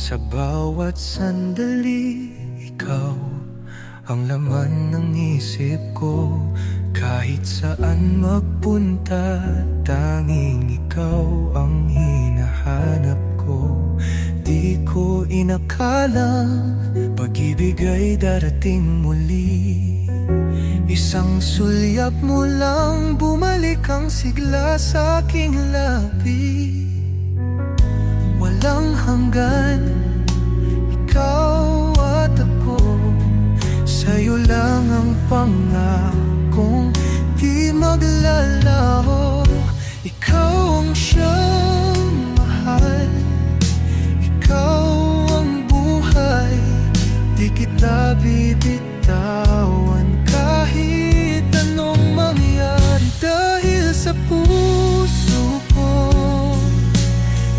Sa bawat sandali, ikaw ang laman ng isip ko. Kahit saan magpunta, tanging ikaw ang hinahanap ko. Di ko inakalang pag-ibig ay darating muli. Isang sulyap mo lang, bumalik ang sigla sa aking labi. Walang hanggan, ikaw at ako. Sa'yo lang ang pangakong di maglalaho. Ikaw ang siyang mahal, ikaw ang buhay. Di kita bibitawan kahit anong mangyari. Dahil sa puso ko,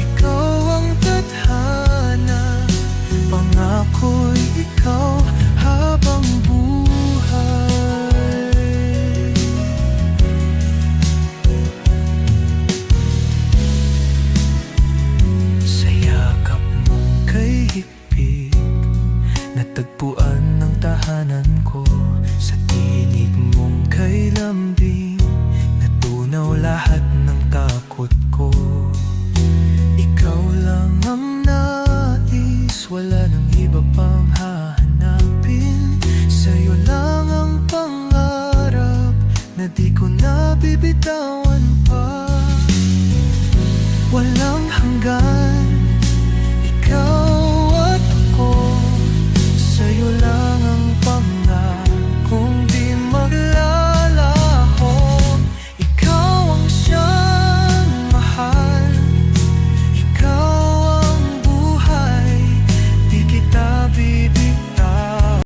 ikaw ang tadhana. Pangako'y ikaw habang buhay. Sa yakap mong kay higpit, natagpuan ng tahanan ko. Sa tinig mong kay lambing, natunaw lahat ng takot ko. Ikaw lang ang nais, wala nang iba pang Sa'yo lang ang pangarap na di ko nabibitawan.